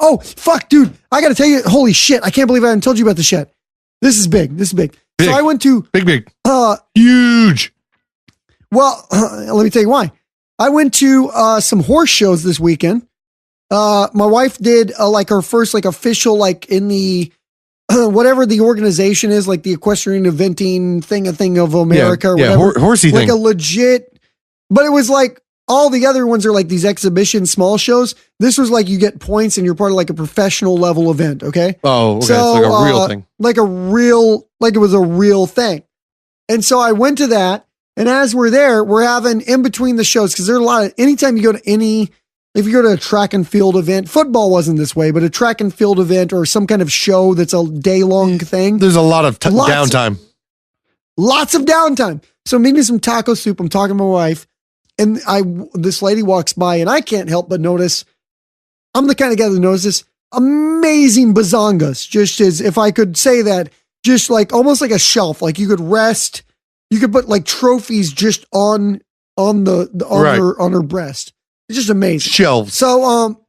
Oh, fuck, dude. I got to tell you, holy shit. I can't believe I haven't told you about this yet. This is big. So I went to... Big. Huge. Well, let me tell you why. I went to some horse shows this weekend. My wife did like her first like official like in the whatever the organization is, like the equestrian eventing thing of America or whatever. Horsey like thing. A legit, but it was like all the other ones are like these exhibition small shows. This was like you get points and you're part of like a professional level event. Okay. Oh, okay. So, it's like a real thing. Like it was a real thing. And so I went to that. And as we're there, we're having in between the shows, because there's a lot of, anytime you go to if you go to a track and field event, football wasn't this way, but a track and field event or some kind of show that's a day long thing. There's a lot of downtime. Lots of downtime. So I'm eating some taco soup. I'm talking to my wife, and this lady walks by, and I can't help but notice. I'm the kind of guy that notices amazing bazongas. Just as if I could say that, just like almost like a shelf, like you could rest. You could put like trophies just on her breast. It's just amazing. Shelves. So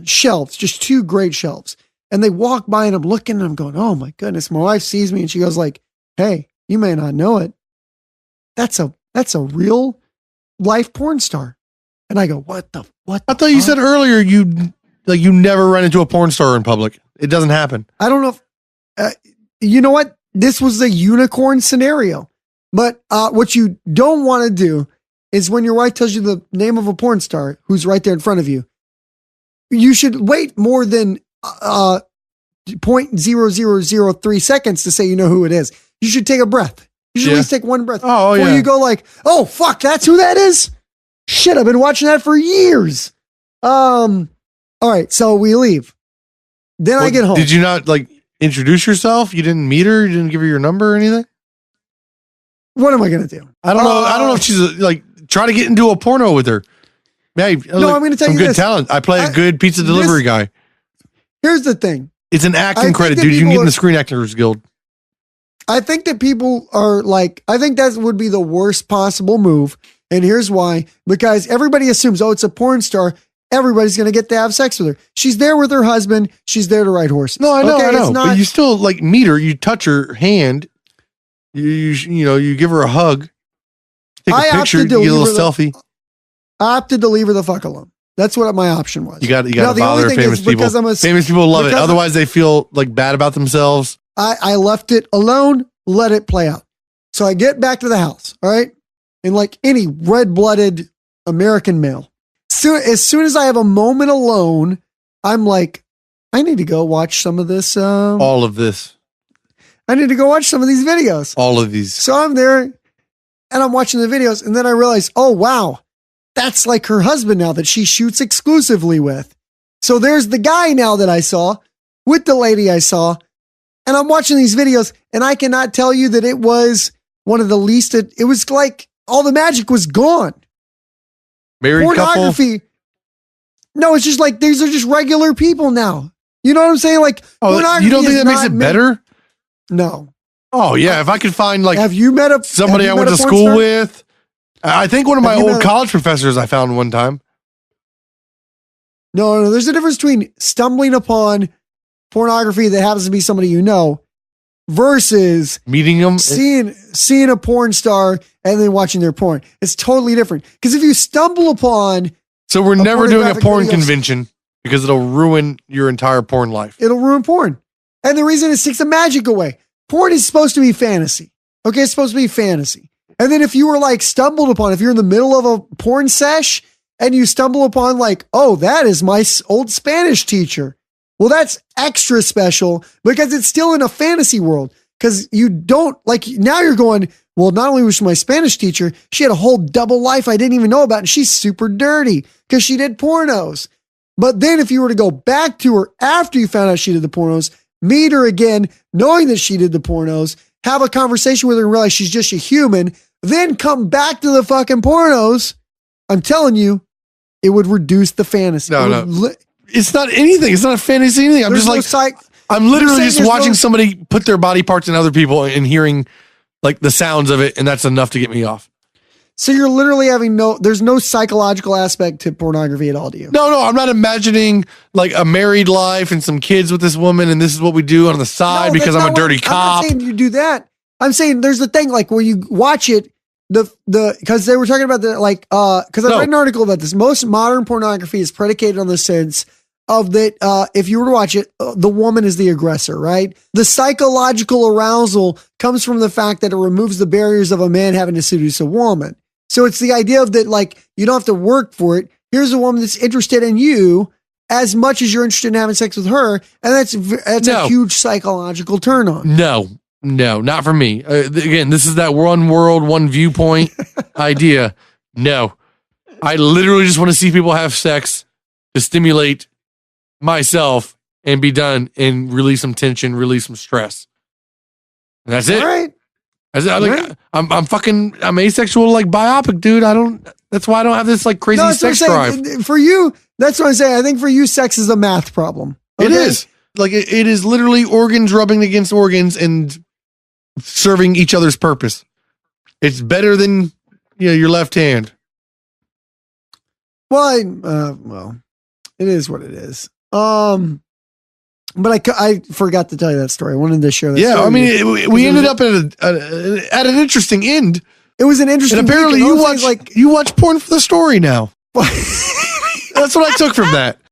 shelves, just two great shelves. And they walk by and I'm looking and I'm going, oh my goodness. My wife sees me and she goes like, hey, you may not know it. That's a real life porn star. And I go, what? I thought you said earlier you never run into a porn star in public. It doesn't happen. I don't know if you know what? This was a unicorn scenario. But what you don't want to do is when your wife tells you the name of a porn star who's right there in front of you, you should wait more than 0.0003 seconds to say you know who it is. You should take a breath. You should at least take one breath. Oh, before you go like, oh, fuck, that's who that is? Shit, I've been watching that for years. All right, so we leave. Then I get home. Did you not like introduce yourself? You didn't meet her? You didn't give her your number or anything? What am I going to do? I don't know. I don't know if she's like try to get into a porno with her. Hey, no, I'm going to tell you good this. Talent. I play a good pizza delivery guy. Here's the thing. It's an acting credit, dude. You can get in the Screen Actors Guild. I think that people are like, I think that would be the worst possible move. And here's why. Because everybody assumes, oh, it's a porn star. Everybody's going to get to have sex with her. She's there with her husband. She's there to ride horses. No, I know. But you still like meet her. You touch her hand. You give her a hug, take a picture, get a little selfie. I opted to leave her the fuck alone. That's what my option was. You got to bother famous people. Famous people love it. Otherwise, they feel like bad about themselves. I left it alone, let it play out. So I get back to the house, all right? And like any red-blooded American male, as soon as I have a moment alone, I'm like, I need to go watch some of this. All of this. I need to go watch some of these videos. All of these. So I'm there and I'm watching the videos. And then I realize, oh, wow, that's like her husband now that she shoots exclusively with. So there's the guy now that I saw with the lady I saw. And I'm watching these videos and I cannot tell you that it was one of the least, it was like all the magic was gone. Married pornography. Couple? No, it's just like, these are just regular people now. You know what I'm saying? Like, pornography. You don't think that makes it better? No. Oh yeah, if I could find like, have you met somebody I went to school with? I think one of my old college professors I found one time. No, there's a difference between stumbling upon pornography that happens to be somebody you know versus meeting them, seeing a porn star and then watching their porn. It's totally different. Because if you stumble upon, so we're never doing a porn convention because it'll ruin your entire porn life. It'll ruin porn. And the reason it takes the magic away. Porn is supposed to be fantasy. Okay, it's supposed to be fantasy. And then if you were like stumbled upon, if you're in the middle of a porn sesh and you stumble upon like, oh, that is my old Spanish teacher. Well, that's extra special because it's still in a fantasy world. Because you don't like, now you're going, well, not only was she my Spanish teacher, she had a whole double life I didn't even know about. And she's super dirty because she did pornos. But then if you were to go back to her after you found out she did the pornos, meet her again, knowing that she did the pornos, have a conversation with her and realize she's just a human, then come back to the fucking pornos, I'm telling you, it would reduce the fantasy. No. It's not anything. It's not a fantasy anything. I'm just like, I'm literally just watching somebody put their body parts in other people and hearing like the sounds of it, and that's enough to get me off. So you're literally having there's no psychological aspect to pornography at all, do you? No, I'm not imagining like a married life and some kids with this woman and this is what we do on the side because I'm a dirty cop. I'm not saying you do that. I'm saying there's the thing like where you watch it, because they were talking about because I read an article about this. Most modern pornography is predicated on the sense of that if you were to watch it, the woman is the aggressor, right? The psychological arousal comes from the fact that it removes the barriers of a man having to seduce a woman. So it's the idea of that, like, you don't have to work for it. Here's a woman that's interested in you as much as you're interested in having sex with her. And that's a huge psychological turn on. No, not for me. Again, this is that one world, one viewpoint idea. No, I literally just want to see people have sex to stimulate myself and be done and release some tension, release some stress. And that's it. All right. I'm asexual, like biopic, dude. That's why I don't have this like crazy sex drive. For you, that's what I'm saying. I think for you, sex is a math problem. Okay? It is. Like it is literally organs rubbing against organs and serving each other's purpose. It's better than your left hand. Well, it is what it is. But I forgot to tell you that story. I wanted to share that story. I mean, we ended up at an interesting end. It was an interesting. And apparently, you watch porn for the story now. That's what I took from that.